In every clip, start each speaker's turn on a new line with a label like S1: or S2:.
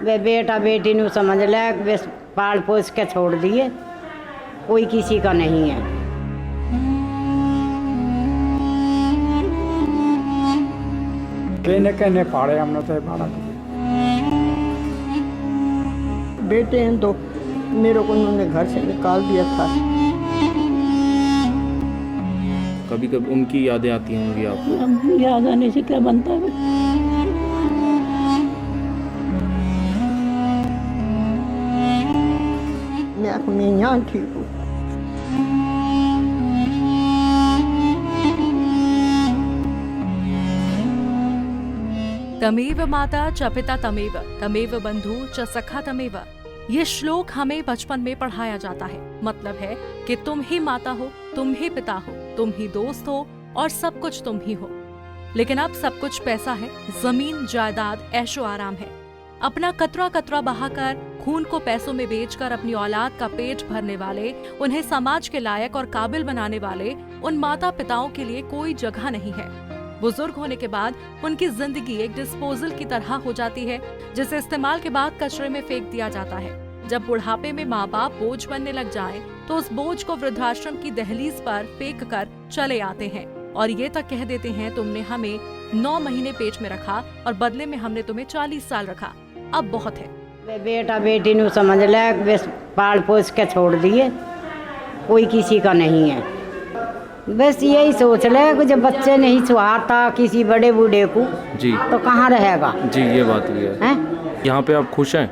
S1: वे बेटा बेटी नू समझ ले, वे पाल पोस के छोड़ दिए, कोई किसी का नहीं है।
S2: कहने कहने पाड़े हमने तो बाड़ा
S3: बेटे हैं तो मेरे को उन्होंने घर से निकाल दिया था।
S4: कभी कभी उनकी यादें आती होंगी आपको?
S3: अब याद आने से क्या बनता है। मैं यहाँ ठीक हूँ।
S5: तमेव माता च पिता तमेव, तमेव बंधु च सखा तमेव। ये श्लोक हमें बचपन में पढ़ाया जाता है। मतलब है कि तुम ही माता हो, तुम ही पिता हो, तुम ही दोस्त हो और सब कुछ तुम ही हो। लेकिन अब सब कुछ पैसा है, जमीन जायदाद, ऐशो आराम है। अपना कतरा कतरा बहाकर, खून को पैसों में बेचकर अपनी औलाद का पेट भरने वाले, उन्हें समाज के लायक और काबिल बनाने वाले उन माता पिताओं के लिए कोई जगह नहीं है। बुजुर्ग होने के बाद उनकी जिंदगी एक डिस्पोजल की तरह हो जाती है, जिसे इस्तेमाल के बाद कचरे में फेंक दिया जाता है। जब बुढ़ापे में माँ बाप बोझ बनने लग जाएं, तो उस बोझ को वृद्धाश्रम की दहलीज पर फेंक कर चले आते हैं और ये तक कह देते हैं, तुमने हमें 9 महीने पेट में रखा और बदले में हमने तुम्हें 40 साल रखा, अब बहुत है।
S1: वे बेटा बेटी नू समझ ले, वे पाल पोस के छोड़ दिए, कोई किसी का नहीं है। बस यही सोच ले कि जब बच्चे नहीं सुहाता किसी बड़े बूढ़े को
S4: जी,
S1: तो कहाँ रहेगा
S4: जी ये बात भी है। यहाँ पे आप खुश हैं?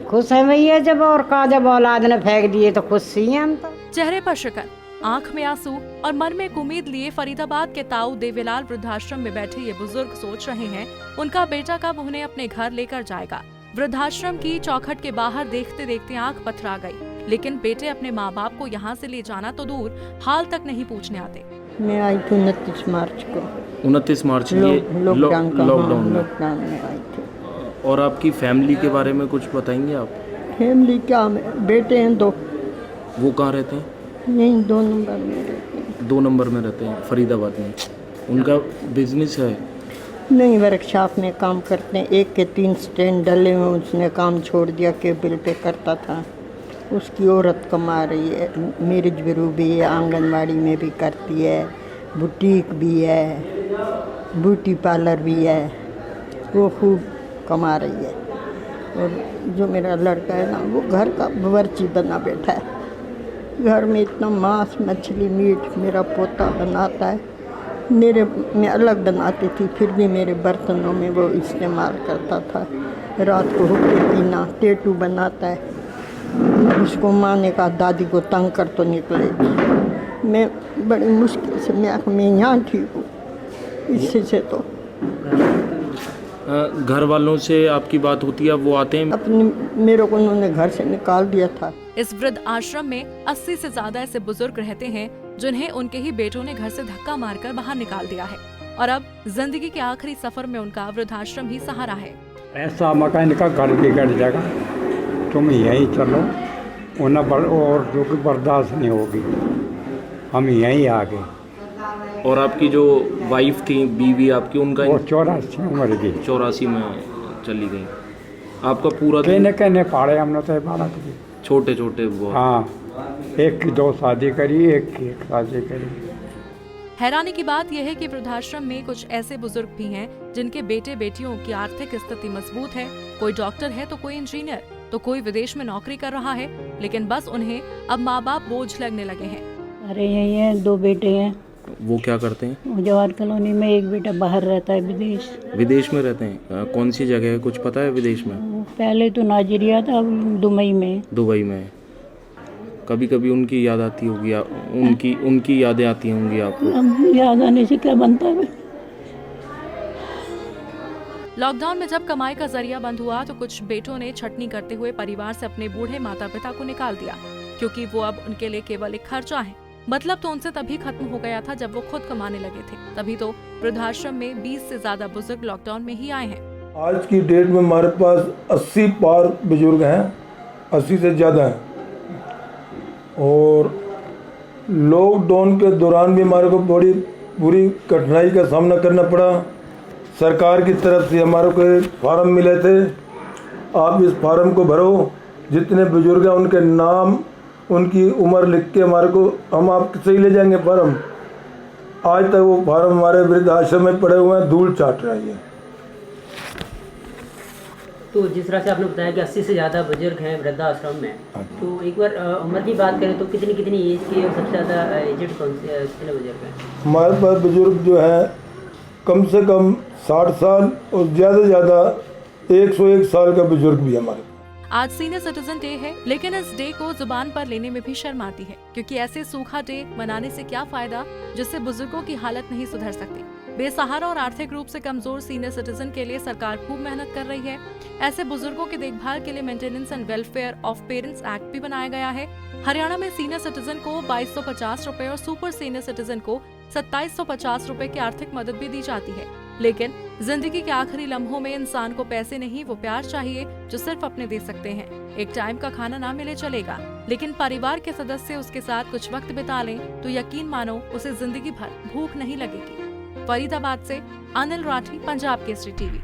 S1: खुश है भैया, जब और का जब औलाद ने फेंक दिए तो खुश ही हैं हम तो।
S5: चेहरे पर शिकन, आंख में आंसू और मन में एक उम्मीद लिए फरीदाबाद के ताऊ देवीलाल वृद्धाश्रम में बैठे ये बुजुर्ग सोच रहे हैं, उनका बेटा कब उन्हें अपने घर लेकर जाएगा। वृद्धाश्रम की चौखट के बाहर देखते देखते आंख पथरा गई, लेकिन बेटे अपने माँ बाप को यहाँ से ले जाना तो दूर, हाल तक नहीं पूछने आते।
S3: मैं आई थी 29 मार्च को।
S4: 29 मार्च लॉकडाउन
S3: में आई थी।
S4: और आपकी फैमिली के बारे में कुछ बताएंगे आप?
S3: फैमिली क्या, बेटे हैं 2।
S4: वो कहाँ रहते हैं?
S3: यहीं 2 नंबर में रहते हैं।
S4: 2 नंबर में रहते हैं फरीदाबाद में। उनका बिजनेस है?
S3: नहीं, वर्कशॉप में काम करते हैं। 1 के 3 स्टैंड डले हुए, उसने काम छोड़ दिया, केबल पे करता था। उसकी औरत कमा रही है, मैरिज ब्यूरो भी है, आंगनवाड़ी में भी करती है, बुटीक भी है, ब्यूटी पार्लर भी है, वो खूब कमा रही है। और जो मेरा लड़का है ना, वो घर का बावर्ची बना बैठा है। घर में इतना मांस मछली मीट मेरा पोता बनाता है। मैं अलग बनाती थी, फिर भी मेरे बर्तनों में वो इस्तेमाल करता था। रात को हुक्के पीना, टेटू बनाता है। उसको माँ ने कहा दादी को तंग कर तो निकलेगी। मैं बड़ी मुश्किल से, मैं यहाँ ठीक हूँ इससे से। तो
S4: घर वालों से आपकी बात होती है? वो आते हैं?
S3: अपने मेरे को उन्होंने घर से निकाल दिया था।
S5: इस वृद्ध आश्रम में 80 से ज्यादा ऐसे बुजुर्ग रहते हैं जिन्हें उनके ही बेटों ने घर से धक्का मारकर बाहर निकाल दिया है और अब जिंदगी के आखिरी सफर में उनका वृद्धाश्रम ही सहारा है।
S2: ऐसा मकान का घर बिगड़ जाएगा, तुम यहीं चलो, उन्हें और दुख बर्दाश्त नहीं होगी, हम यहीं आ गए।
S4: और आपकी जो वाइफ थी, बीवी आपकी, उनका?
S2: वो 84 उम्र की,
S4: 84 में चली गई। आपका पूरा
S2: कहने कहने पाड़े हमने तो बाड़ा
S4: छोटे छोटे वो?
S2: हाँ, एक की 2 शादी करी, एक की 1 शादी करी।
S5: हैरानी की बात यह है कि वृद्धाश्रम में कुछ ऐसे बुजुर्ग भी हैं जिनके बेटे बेटियों की आर्थिक स्थिति मजबूत है। कोई डॉक्टर है तो कोई इंजीनियर, तो कोई विदेश में नौकरी कर रहा है, लेकिन बस उन्हें अब माँ बाप बोझ लगने लगे हैं।
S6: अरे यही है, 2 बेटे हैं।
S4: वो क्या करते हैं?
S6: जवाहर कॉलोनी में, एक बेटा बाहर रहता है, विदेश।
S4: विदेश में रहते हैं? कौन सी जगह है, कुछ पता है विदेश में?
S6: पहले तो नाइजीरिया था, अब दुबई में।
S4: दुबई में। कभी कभी उनकी याद आती होगी, उनकी यादें आती होंगी आपको?
S6: अब याद आने से क्या बनता है।
S5: लॉकडाउन में जब कमाई का जरिया बंद हुआ तो कुछ बेटों ने छटनी करते हुए परिवार से अपने बूढ़े माता पिता को निकाल दिया, क्योंकि वो अब उनके लिए केवल एक खर्चा है। मतलब तो उनसे तभी खत्म हो गया था जब वो खुद कमाने लगे थे। तभी तो वृद्धाश्रम में 20 से ज्यादा बुजुर्ग लॉकडाउन में ही आए हैं।
S7: आज की डेट में हमारे पास 80 पार बुजुर्ग हैं, 80 से ज़्यादा हैं। और लॉकडाउन के दौरान भी हमारे को बड़ी बुरी कठिनाई का सामना करना पड़ा। सरकार की तरफ से हमारे को फार्म मिले थे आप इस फार्म को भरो, जितने बुजुर्ग हैं उनके नाम उनकी उम्र लिख के हमारे को, हम आपसे ही ले जाएंगे फार्म। आज तक वो फार्म हमारे वृद्धाश्रम में पड़े हुए हैं, धूल चाट रही है।
S8: तो जिस तरह से आपने बताया कि 80 से ज़्यादा बुजुर्ग हैं वृद्धाश्रम में, तो एक बार उम्र की बात करें तो कितनी कितनी एज के और सबसे ज़्यादा एजेड कौन से कितने बुजुर्ग हैं?
S7: हमारे पास बुजुर्ग जो है कम से कम 60 साल और ज़्यादा से ज़्यादा 101 साल का बुजुर्ग भी हमारे।
S5: आज सीनियर सिटीजन डे है, लेकिन इस डे को जुबान पर लेने में भी शर्म आती है, क्योंकि ऐसे सूखा डे मनाने से क्या फायदा जिससे बुजुर्गों की हालत नहीं सुधर सकती। बेसहारा और आर्थिक रूप से कमजोर सीनियर सिटीजन के लिए सरकार खूब मेहनत कर रही है। ऐसे बुजुर्गों की देखभाल के लिए maintenance and welfare of parents act भी बनाया गया है। हरियाणा में सीनियर सिटीजन को 2250 रुपए और सुपर सीनियर सिटीजन को 2750 रुपए की आर्थिक मदद भी दी जाती है। लेकिन जिंदगी के आखिरी लम्हों में इंसान को पैसे नहीं, वो प्यार चाहिए जो सिर्फ अपने दे सकते हैं। एक टाइम का खाना ना मिले चलेगा, लेकिन परिवार के सदस्य उसके साथ कुछ वक्त बिता लें तो यकीन मानो उसे जिंदगी भर भूख नहीं लगेगी। फरीदाबाद से अनिल राठी, पंजाब केसरी टीवी।